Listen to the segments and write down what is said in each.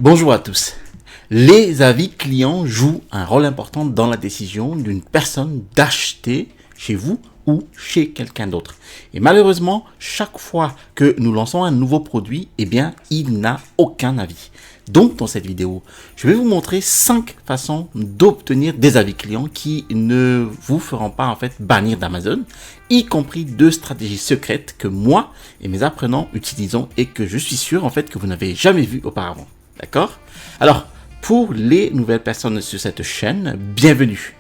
Bonjour à tous. Les avis clients jouent un rôle important dans la décision d'une personne d'acheter chez vous ou chez quelqu'un d'autre. Et malheureusement, chaque fois que nous lançons un nouveau produit, il n'a aucun avis. Donc, dans cette vidéo, je vais vous montrer 5 façons d'obtenir des avis clients qui ne vous feront pas bannir d'Amazon, y compris 2 stratégies secrètes que moi et mes apprenants utilisons et que je suis sûr que vous n'avez jamais vues auparavant. D'accord? Alors, pour les nouvelles personnes sur cette chaîne, bienvenue.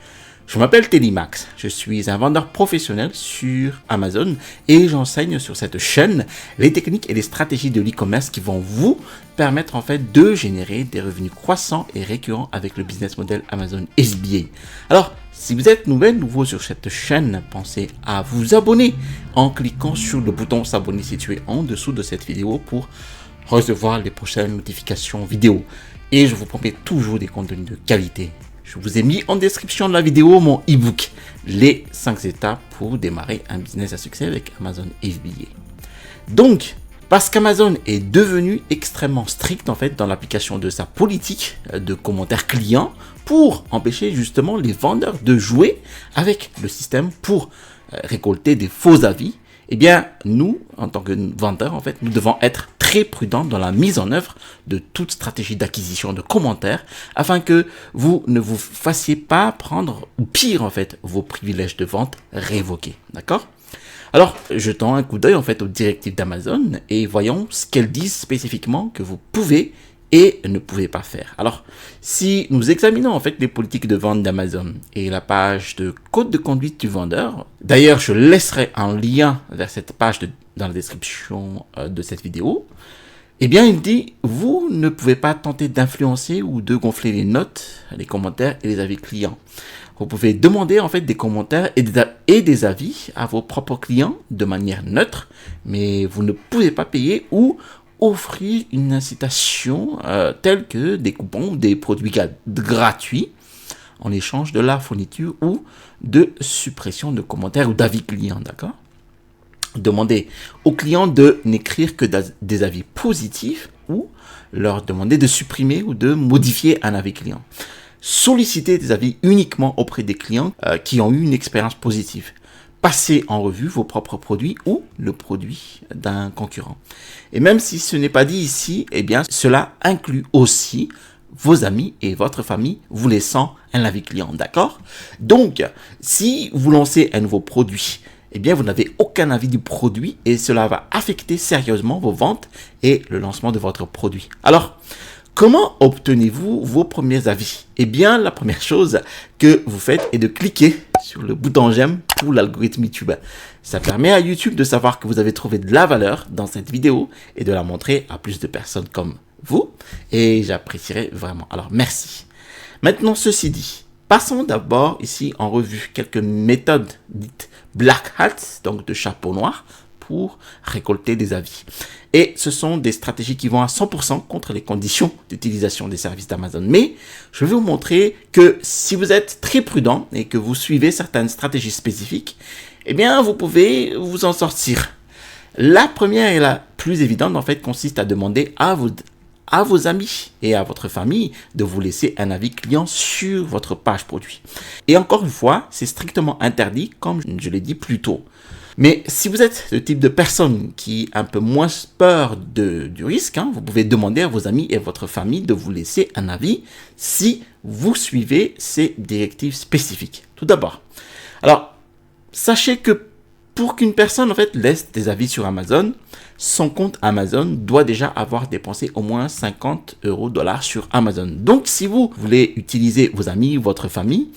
Je m'appelle Télimax, je suis un vendeur professionnel sur Amazon et j'enseigne sur cette chaîne les techniques et les stratégies de l'e-commerce qui vont vous permettre de générer des revenus croissants et récurrents avec le business model Amazon FBA. Alors, si vous êtes nouveau sur cette chaîne, pensez à vous abonner en cliquant sur le bouton s'abonner situé en dessous de cette vidéo pour recevoir les prochaines notifications vidéo. Et je vous promets toujours des contenus de qualité. Je vous ai mis en description de la vidéo mon e-book, les 5 étapes pour démarrer un business à succès avec Amazon FBA. Donc, parce qu'Amazon est devenu extrêmement strict dans l'application de sa politique de commentaires clients pour empêcher justement les vendeurs de jouer avec le système pour récolter des faux avis, nous, en tant que vendeurs, nous devons être très prudents dans la mise en œuvre de toute stratégie d'acquisition de commentaires afin que vous ne vous fassiez pas prendre, ou pire vos privilèges de vente révoqués. D'accord? Alors, jetons un coup d'œil aux directives d'Amazon et voyons ce qu'elles disent spécifiquement que vous pouvez et ne pouvez pas faire. Alors, si nous examinons les politiques de vente d'Amazon et la page de code de conduite du vendeur, d'ailleurs je laisserai un lien vers cette page dans la description de cette vidéo, il dit vous ne pouvez pas tenter d'influencer ou de gonfler les notes, les commentaires et les avis clients. Vous pouvez demander des commentaires et des avis à vos propres clients de manière neutre, mais vous ne pouvez pas payer ou offrir une incitation telle que des coupons ou des produits gratuits en échange de la fourniture ou de suppression de commentaires ou d'avis clients, d'accord? Demandez aux clients de n'écrire que des avis positifs ou leur demander de supprimer ou de modifier un avis client. Sollicitez des avis uniquement auprès des clients qui ont eu une expérience positive. Passez en revue vos propres produits ou le produit d'un concurrent. Et même si ce n'est pas dit ici, cela inclut aussi vos amis et votre famille vous laissant un avis client, d'accord? Donc, si vous lancez un nouveau produit, vous n'avez aucun avis du produit et cela va affecter sérieusement vos ventes et le lancement de votre produit. Alors, comment obtenez-vous vos premiers avis? La première chose que vous faites est de cliquer sur le bouton j'aime pour l'algorithme YouTube. Ça permet à YouTube de savoir que vous avez trouvé de la valeur dans cette vidéo et de la montrer à plus de personnes comme vous. Et j'apprécierais vraiment. Alors, merci. Maintenant, ceci dit, passons d'abord ici en revue quelques méthodes dites black hats, donc de chapeau noir, pour récolter des avis. Et ce sont des stratégies qui vont à 100% contre les conditions d'utilisation des services d'Amazon. Mais je vais vous montrer que si vous êtes très prudent et que vous suivez certaines stratégies spécifiques, vous pouvez vous en sortir. La première et la plus évidente, consiste à demander à vos amis et à votre famille de vous laisser un avis client sur votre page produit. Et encore une fois, c'est strictement interdit, comme je l'ai dit plus tôt. Mais si vous êtes le type de personne qui a un peu moins peur du risque, vous pouvez demander à vos amis et à votre famille de vous laisser un avis si vous suivez ces directives spécifiques. Tout d'abord, alors, sachez que pour qu'une personne laisse des avis sur Amazon, son compte Amazon doit déjà avoir dépensé au moins 50 $, sur Amazon. Donc, si vous voulez utiliser vos amis ou votre famille,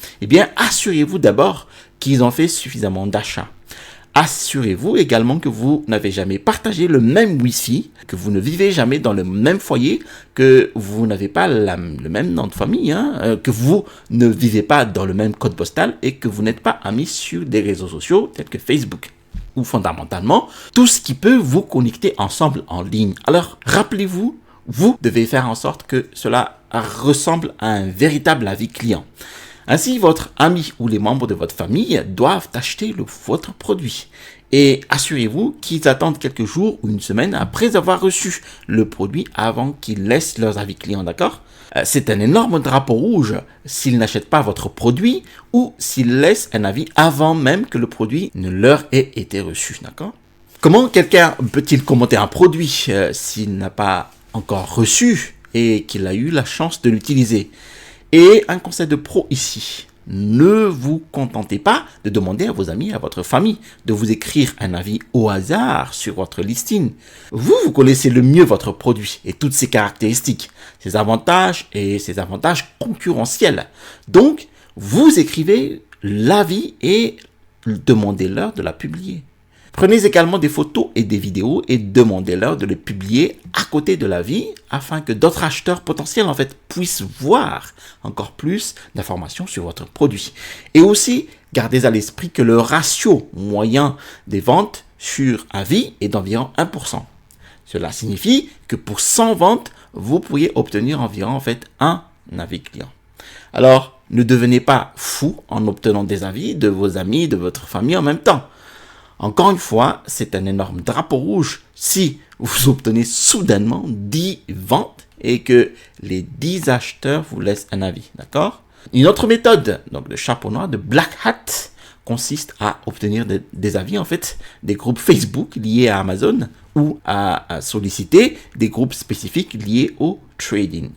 assurez-vous d'abord qu'ils ont fait suffisamment d'achats. Assurez-vous également que vous n'avez jamais partagé le même Wi-Fi, que vous ne vivez jamais dans le même foyer, que vous n'avez pas le même nom de famille, que vous ne vivez pas dans le même code postal et que vous n'êtes pas amis sur des réseaux sociaux tels que Facebook. Ou fondamentalement, tout ce qui peut vous connecter ensemble en ligne. Alors, rappelez-vous, vous devez faire en sorte que cela ressemble à un véritable avis client. Ainsi, votre ami ou les membres de votre famille doivent acheter votre produit. Et assurez-vous qu'ils attendent quelques jours ou une semaine après avoir reçu le produit avant qu'ils laissent leurs avis clients, d'accord? C'est un énorme drapeau rouge s'ils n'achètent pas votre produit ou s'ils laissent un avis avant même que le produit ne leur ait été reçu, d'accord? Comment quelqu'un peut-il commenter un produit s'il n'a pas encore reçu et qu'il a eu la chance de l'utiliser? Et un conseil de pro ici. Ne vous contentez pas de demander à vos amis, à votre famille, de vous écrire un avis au hasard sur votre listing. Vous connaissez le mieux votre produit et toutes ses caractéristiques, ses avantages et ses avantages concurrentiels. Donc, vous écrivez l'avis et demandez-leur de la publier. Prenez également des photos et des vidéos et demandez-leur de les publier à côté de l'avis afin que d'autres acheteurs potentiels puissent voir encore plus d'informations sur votre produit. Et aussi, gardez à l'esprit que le ratio moyen des ventes sur avis est d'environ 1%. Cela signifie que pour 100 ventes, vous pourriez obtenir environ un avis client. Alors, ne devenez pas fou en obtenant des avis de vos amis, de votre famille en même temps. Encore une fois, c'est un énorme drapeau rouge si vous obtenez soudainement 10 ventes et que les 10 acheteurs vous laissent un avis, d'accord? Une autre méthode, donc le chapeau noir de Black Hat, consiste à obtenir des avis, des groupes Facebook liés à Amazon ou à solliciter des groupes spécifiques liés au trading.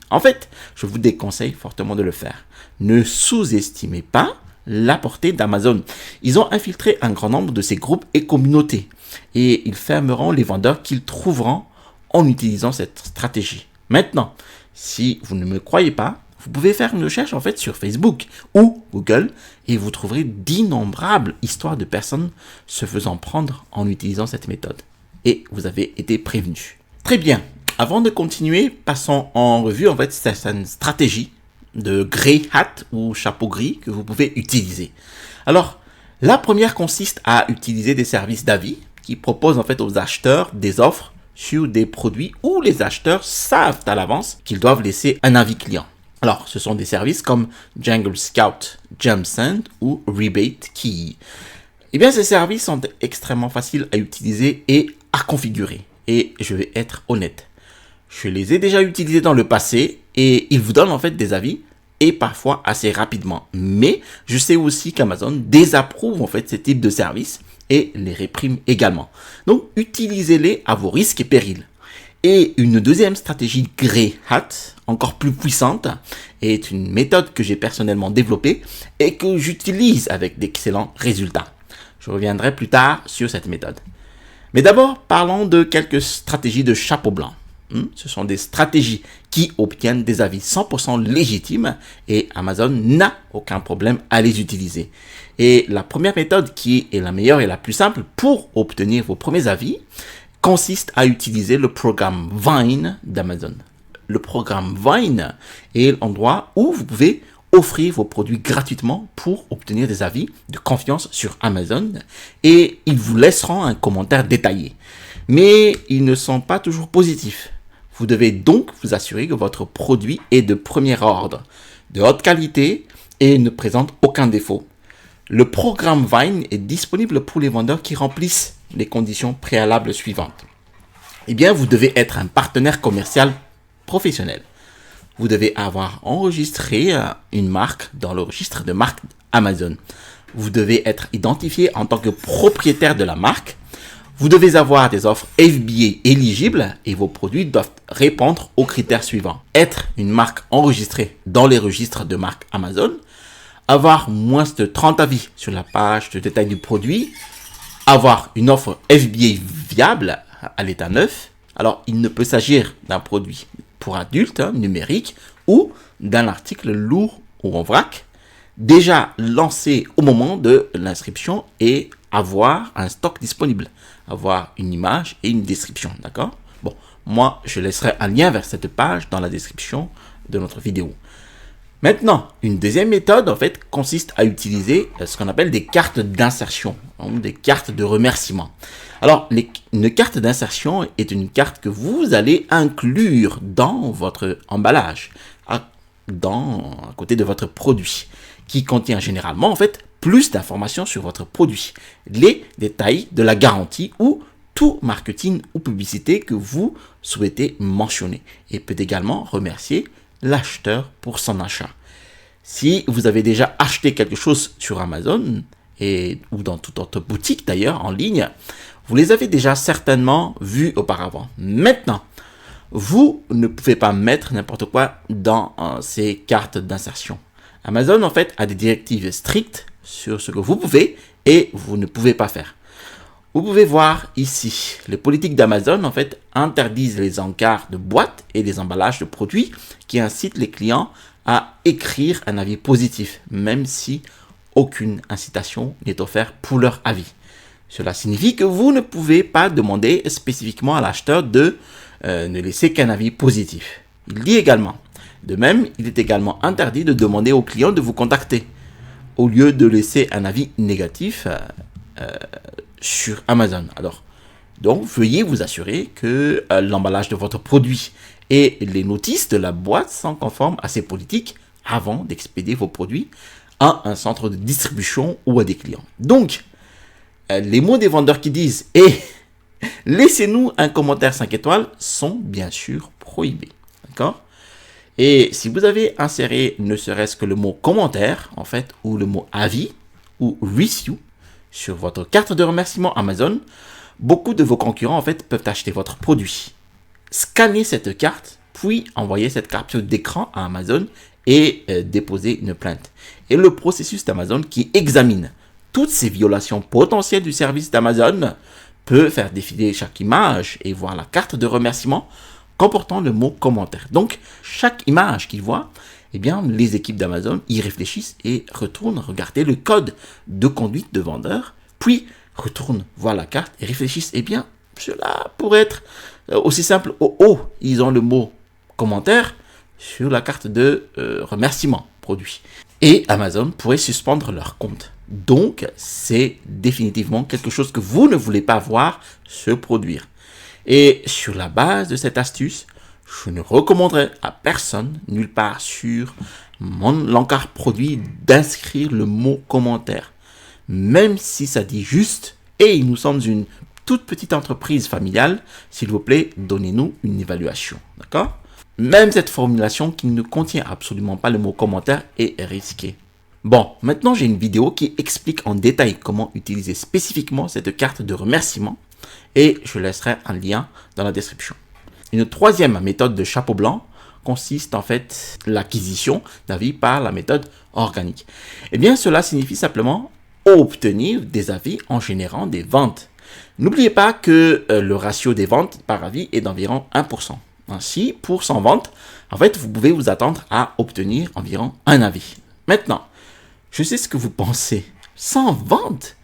Je vous déconseille fortement de le faire. Ne sous-estimez pas la portée d'Amazon. Ils ont infiltré un grand nombre de ces groupes et communautés et ils fermeront les vendeurs qu'ils trouveront en utilisant cette stratégie. Maintenant, si vous ne me croyez pas, vous pouvez faire une recherche sur Facebook ou Google et vous trouverez d'innombrables histoires de personnes se faisant prendre en utilisant cette méthode. Et vous avez été prévenus. Très bien. Avant de continuer, passons en revue certaines stratégies de grey hat ou chapeau gris que vous pouvez utiliser. Alors, la première consiste à utiliser des services d'avis qui proposent aux acheteurs des offres sur des produits où les acheteurs savent à l'avance qu'ils doivent laisser un avis client. Alors, ce sont des services comme Jungle Scout, JumpSend ou Rebate Key. Eh bien, ces services sont extrêmement faciles à utiliser et à configurer. Et je vais être honnête. Je les ai déjà utilisés dans le passé et ils vous donnent des avis et parfois assez rapidement. Mais je sais aussi qu'Amazon désapprouve ce type de service et les réprime également. Donc, utilisez-les à vos risques et périls. Et une deuxième stratégie Grey Hat, encore plus puissante, est une méthode que j'ai personnellement développée et que j'utilise avec d'excellents résultats. Je reviendrai plus tard sur cette méthode. Mais d'abord, parlons de quelques stratégies de chapeau blanc. Ce sont des stratégies qui obtiennent des avis 100% légitimes et Amazon n'a aucun problème à les utiliser. Et la première méthode qui est la meilleure et la plus simple pour obtenir vos premiers avis consiste à utiliser le programme Vine d'Amazon. Le programme Vine est l'endroit où vous pouvez offrir vos produits gratuitement pour obtenir des avis de confiance sur Amazon et ils vous laisseront un commentaire détaillé. Mais ils ne sont pas toujours positifs. Vous devez donc vous assurer que votre produit est de premier ordre, de haute qualité et ne présente aucun défaut. Le programme Vine est disponible pour les vendeurs qui remplissent les conditions préalables suivantes. Eh bien, vous devez être un partenaire commercial professionnel. Vous devez avoir enregistré une marque dans le registre de marque Amazon. Vous devez être identifié en tant que propriétaire de la marque. Vous devez avoir des offres FBA éligibles et vos produits doivent répondre aux critères suivants. Être une marque enregistrée dans les registres de marque Amazon, avoir moins de 30 avis sur la page de détail du produit, avoir une offre FBA viable à l'état neuf. Alors, il ne peut s'agir d'un produit pour adultes, numérique, ou d'un article lourd ou en vrac, déjà lancé au moment de l'inscription et avoir un stock disponible, avoir une image et une description, d'accord? Bon, moi, je laisserai un lien vers cette page dans la description de notre vidéo. Maintenant, une deuxième méthode, consiste à utiliser ce qu'on appelle des cartes d'insertion, des cartes de remerciement. Alors, une carte d'insertion est une carte que vous allez inclure dans votre emballage, à côté de votre produit, qui contient généralement, plus d'informations sur votre produit, les détails de la garantie ou tout marketing ou publicité que vous souhaitez mentionner et peut également remercier l'acheteur pour son achat. Si vous avez déjà acheté quelque chose sur Amazon ou dans toute autre boutique d'ailleurs en ligne, vous les avez déjà certainement vus auparavant. Maintenant, vous ne pouvez pas mettre n'importe quoi dans ces cartes d'insertion. Amazon en fait a des directives strictes sur ce que vous pouvez et vous ne pouvez pas faire. Vous pouvez voir ici, les politiques d'Amazon en fait interdisent les encarts de boîtes et les emballages de produits qui incitent les clients à écrire un avis positif, même si aucune incitation n'est offerte pour leur avis. Cela signifie que vous ne pouvez pas demander spécifiquement à l'acheteur de ne laisser qu'un avis positif. Il dit également, de même, il est également interdit de demander au client de vous contacter au lieu de laisser un avis négatif sur Amazon. Donc, veuillez vous assurer que l'emballage de votre produit et les notices de la boîte sont conformes à ces politiques avant d'expédier vos produits à un centre de distribution ou à des clients. Donc, les mots des vendeurs qui disent « et laissez-nous un commentaire 5 étoiles » sont bien sûr prohibés. D'accord ? Et si vous avez inséré ne serait-ce que le mot commentaire, en fait, ou le mot avis, ou review, sur votre carte de remerciement Amazon, beaucoup de vos concurrents, en fait, peuvent acheter votre produit. Scannez cette carte, puis envoyez cette capture d'écran à Amazon et déposer une plainte. Et le processus d'Amazon qui examine toutes ces violations potentielles du service d'Amazon peut faire défiler chaque image et voir la carte de remerciement comportant le mot commentaire. Donc, chaque image qu'il voit, eh bien, les équipes d'Amazon y réfléchissent et retournent regarder le code de conduite de vendeur, puis retournent voir la carte et réfléchissent, eh bien, cela pourrait être aussi simple. Ils ont le mot commentaire sur la carte de remerciement produit. Et Amazon pourrait suspendre leur compte. Donc, c'est définitivement quelque chose que vous ne voulez pas voir se produire. Et sur la base de cette astuce, je ne recommanderais à personne, nulle part sur l'encart produit, d'inscrire le mot commentaire. Même si ça dit juste, et nous sommes une toute petite entreprise familiale, s'il vous plaît, donnez-nous une évaluation. D'accord ? Même cette formulation qui ne contient absolument pas le mot commentaire est risquée. Bon, maintenant j'ai une vidéo qui explique en détail comment utiliser spécifiquement cette carte de remerciement et je laisserai un lien dans la description. Une troisième méthode de chapeau blanc consiste en fait l'acquisition d'avis par la méthode organique. Eh bien, cela signifie simplement obtenir des avis en générant des ventes. N'oubliez pas que le ratio des ventes par avis est d'environ 1%. Ainsi, pour 100 ventes, en fait, vous pouvez vous attendre à obtenir environ un avis. Maintenant, je sais ce que vous pensez. 100 ventes,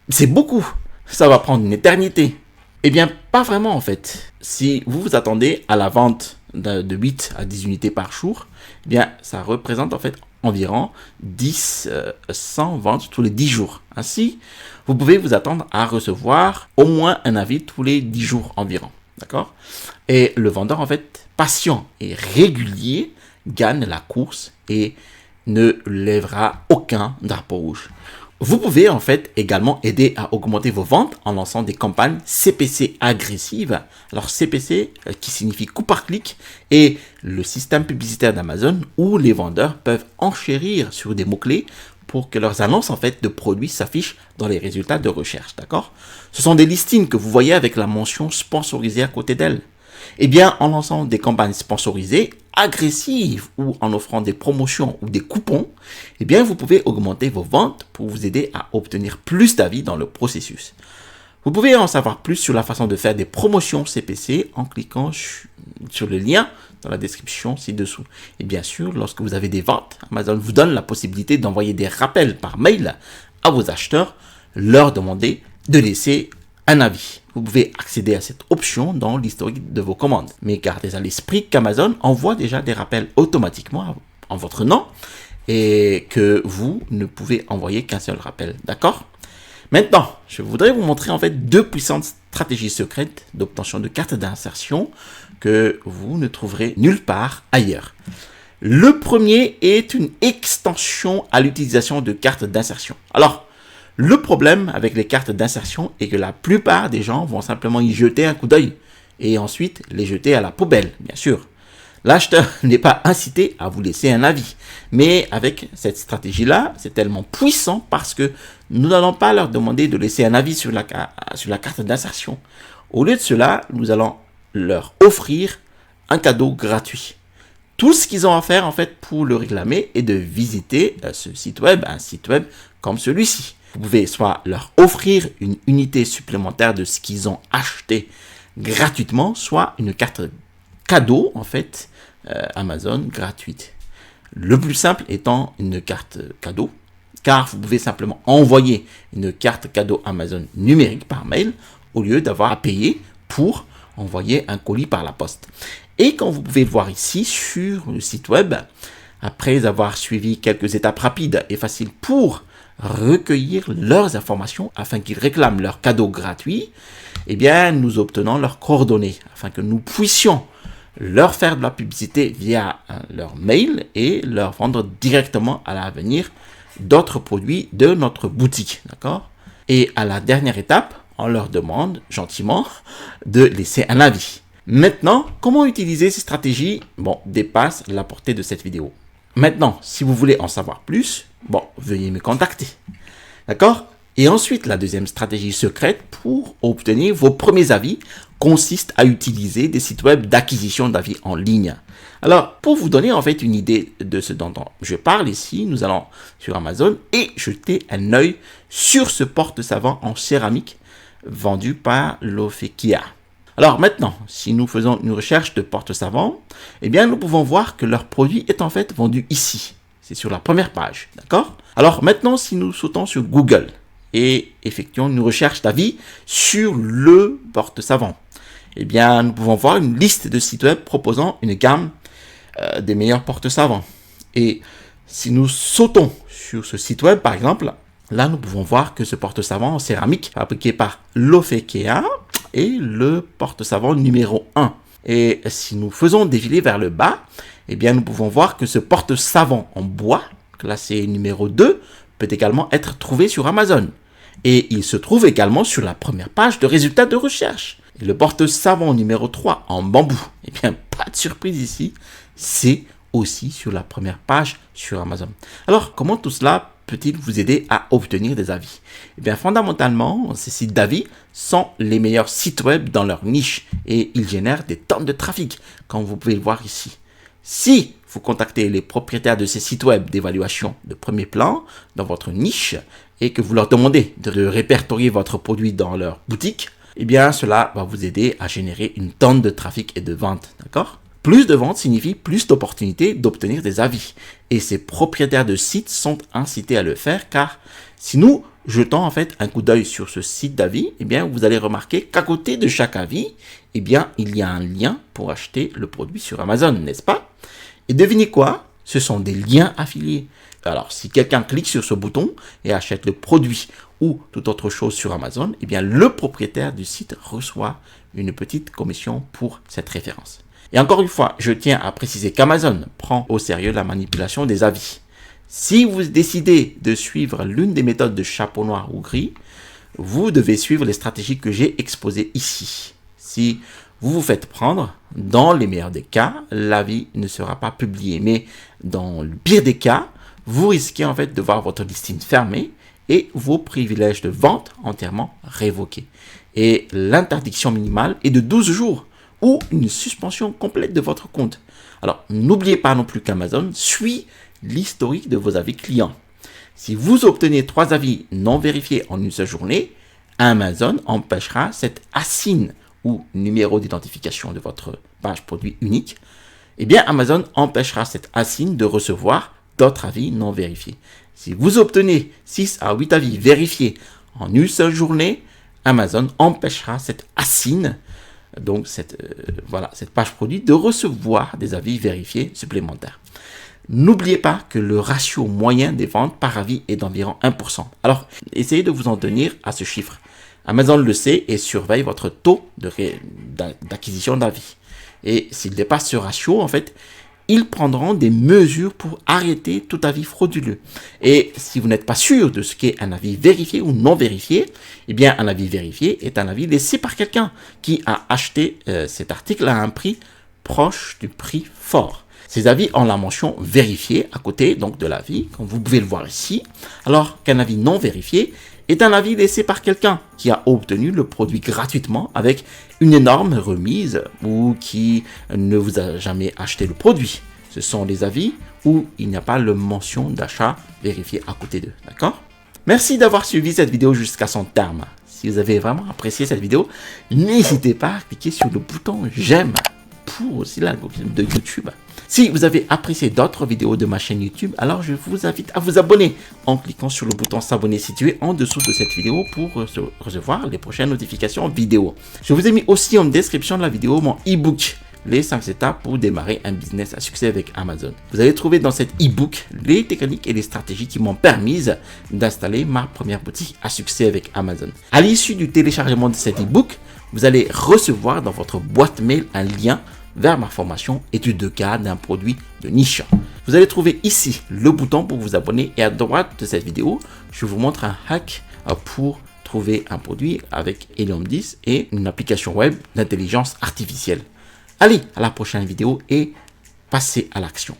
c'est beaucoup. Ça va prendre une éternité. Eh bien, pas vraiment en fait. Si vous vous attendez à la vente de 8 à 10 unités par jour, eh bien, ça représente en fait environ 100 ventes tous les 10 jours. Ainsi, vous pouvez vous attendre à recevoir au moins un avis tous les 10 jours environ. D'accord ? Et le vendeur, en fait, patient et régulier, gagne la course et ne lèvera aucun drapeau rouge. Vous pouvez en fait également aider à augmenter vos ventes en lançant des campagnes CPC agressives. Alors CPC qui signifie coût par clic est le système publicitaire d'Amazon où les vendeurs peuvent enchérir sur des mots-clés pour que leurs annonces en fait de produits s'affichent dans les résultats de recherche. D'accord ? Ce sont des listings que vous voyez avec la mention sponsorisée à côté d'elles. Eh bien, en lançant des campagnes sponsorisées agressives ou en offrant des promotions ou des coupons, eh bien, vous pouvez augmenter vos ventes pour vous aider à obtenir plus d'avis dans le processus. Vous pouvez en savoir plus sur la façon de faire des promotions CPC en cliquant sur le lien dans la description ci-dessous. Et bien sûr, lorsque vous avez des ventes, Amazon vous donne la possibilité d'envoyer des rappels par mail à vos acheteurs, leur demander de laisser un avis. Vous pouvez accéder à cette option dans l'historique de vos commandes. Mais gardez à l'esprit qu'Amazon envoie déjà des rappels automatiquement en votre nom et que vous ne pouvez envoyer qu'un seul rappel. D'accord ? Maintenant, je voudrais vous montrer en fait deux puissantes stratégies secrètes d'obtention de cartes d'insertion que vous ne trouverez nulle part ailleurs. Le premier est une extension à l'utilisation de cartes d'insertion. Alors, le problème avec les cartes d'insertion est que la plupart des gens vont simplement y jeter un coup d'œil et ensuite les jeter à la poubelle, bien sûr. L'acheteur n'est pas incité à vous laisser un avis. Mais avec cette stratégie-là, c'est tellement puissant parce que nous n'allons pas leur demander de laisser un avis sur la carte d'insertion. Au lieu de cela, nous allons leur offrir un cadeau gratuit. Tout ce qu'ils ont à faire en fait pour le réclamer est de visiter ce site web, un site web comme celui-ci. Vous pouvez soit leur offrir une unité supplémentaire de ce qu'ils ont acheté gratuitement, soit une carte cadeau en fait Amazon gratuite. Le plus simple étant une carte cadeau, car vous pouvez simplement envoyer une carte cadeau Amazon numérique par mail au lieu d'avoir à payer pour envoyer un colis par la poste. Et comme vous pouvez le voir ici sur le site web, après avoir suivi quelques étapes rapides et faciles pour recueillir leurs informations afin qu'ils réclament leur cadeau gratuit, eh bien, nous obtenons leurs coordonnées afin que nous puissions leur faire de la publicité via leur mail et leur vendre directement à l'avenir d'autres produits de notre boutique, d'accord? Et à la dernière étape, on leur demande gentiment de laisser un avis. Maintenant, comment utiliser ces stratégies, dépasse la portée de cette vidéo. Maintenant, si vous voulez en savoir plus, veuillez me contacter, d'accord? Et ensuite, la deuxième stratégie secrète pour obtenir vos premiers avis consiste à utiliser des sites web d'acquisition d'avis en ligne. Alors, pour vous donner en fait une idée de ce dont je parle ici, nous allons sur Amazon et jeter un œil sur ce porte-savon en céramique vendu par Lofekia. Alors maintenant, si nous faisons une recherche de porte-savon, eh bien nous pouvons voir que leur produit est en fait vendu ici. C'est sur la première page, d'accord? Alors maintenant, si nous sautons sur Google et effectuons une recherche d'avis sur le porte-savon, eh bien, nous pouvons voir une liste de sites web proposant une gamme des meilleurs porte-savons. Et si nous sautons sur ce site web, par exemple, là, nous pouvons voir que ce porte-savon en céramique fabriqué par Lofekia est le porte-savon numéro 1. Et si nous faisons défiler vers le bas, eh bien, nous pouvons voir que ce porte-savon en bois, classé numéro 2, peut également être trouvé sur Amazon. Et il se trouve également sur la première page de résultats de recherche. Et le porte-savon numéro 3 en bambou, eh bien, pas de surprise ici, c'est aussi sur la première page sur Amazon. Alors, comment tout cela peut-il vous aider à obtenir des avis? Eh bien, fondamentalement, ces sites d'avis sont les meilleurs sites web dans leur niche et ils génèrent des tonnes de trafic, comme vous pouvez le voir ici. Si vous contactez les propriétaires de ces sites web d'évaluation de premier plan dans votre niche et que vous leur demandez de répertorier votre produit dans leur boutique, eh bien, cela va vous aider à générer une tonne de trafic et de ventes, d'accord? Plus de ventes signifie plus d'opportunités d'obtenir des avis. Et ces propriétaires de sites sont incités à le faire car si nous jetons en fait un coup d'œil sur ce site d'avis, eh bien, vous allez remarquer qu'à côté de chaque avis, eh bien, il y a un lien pour acheter le produit sur Amazon, n'est-ce pas? Et devinez quoi? Ce sont des liens affiliés. Alors, si quelqu'un clique sur ce bouton et achète le produit ou toute autre chose sur Amazon, eh bien, le propriétaire du site reçoit une petite commission pour cette référence. Et encore une fois, je tiens à préciser qu'Amazon prend au sérieux la manipulation des avis. Si vous décidez de suivre l'une des méthodes de chapeau noir ou gris, vous devez suivre les stratégies que j'ai exposées ici. Si vous vous faites prendre, dans les meilleurs des cas, l'avis ne sera pas publié. Mais dans le pire des cas, vous risquez en fait de voir votre listing fermée et vos privilèges de vente entièrement révoqués. Et l'interdiction minimale est de 12 jours ou une suspension complète de votre compte. Alors, n'oubliez pas non plus qu'Amazon suit l'historique de vos avis clients. Si vous obtenez 3 avis non vérifiés en une seule journée, Amazon empêchera cette ASIN ou numéro d'identification de votre page produit unique. Eh bien, Amazon empêchera cette ASIN de recevoir d'autres avis non vérifiés. Si vous obtenez 6 à 8 avis vérifiés en une seule journée, Amazon empêchera cette ASIN, donc cette page produit, de recevoir des avis vérifiés supplémentaires. N'oubliez pas que le ratio moyen des ventes par avis est d'environ 1%. Alors, essayez de vous en tenir à ce chiffre. Amazon le sait et surveille votre taux d'acquisition d'avis. Et s'il dépasse ce ratio, en fait, ils prendront des mesures pour arrêter tout avis frauduleux. Et si vous n'êtes pas sûr de ce qu'est un avis vérifié ou non vérifié, eh bien un avis vérifié est un avis laissé par quelqu'un qui a acheté cet article à un prix proche du prix fort. Ces avis ont la mention vérifié à côté donc de l'avis, comme vous pouvez le voir ici, alors qu'un avis non vérifié est un avis laissé par quelqu'un qui a obtenu le produit gratuitement avec une énorme remise ou qui ne vous a jamais acheté le produit. Ce sont les avis où il n'y a pas la mention d'achat vérifié à côté d'eux, d'accord? Merci d'avoir suivi cette vidéo jusqu'à son terme. Si vous avez vraiment apprécié cette vidéo, n'hésitez pas à cliquer sur le bouton j'aime pour aussi l'algorithme de YouTube. Si vous avez apprécié d'autres vidéos de ma chaîne YouTube, alors je vous invite à vous abonner en cliquant sur le bouton s'abonner situé en dessous de cette vidéo pour recevoir les prochaines notifications vidéo. Je vous ai mis aussi en description de la vidéo mon e-book, les 5 étapes pour démarrer un business à succès avec Amazon. Vous allez trouver dans cet e-book les techniques et les stratégies qui m'ont permis d'installer ma première boutique à succès avec Amazon. À l'issue du téléchargement de cet e-book, vous allez recevoir dans votre boîte mail un lien vers ma formation étude de cas d'un produit de niche. Vous allez trouver ici le bouton pour vous abonner et à droite de cette vidéo, je vous montre un hack pour trouver un produit avec Helium 10 et une application web d'intelligence artificielle. Allez, à la prochaine vidéo et passez à l'action.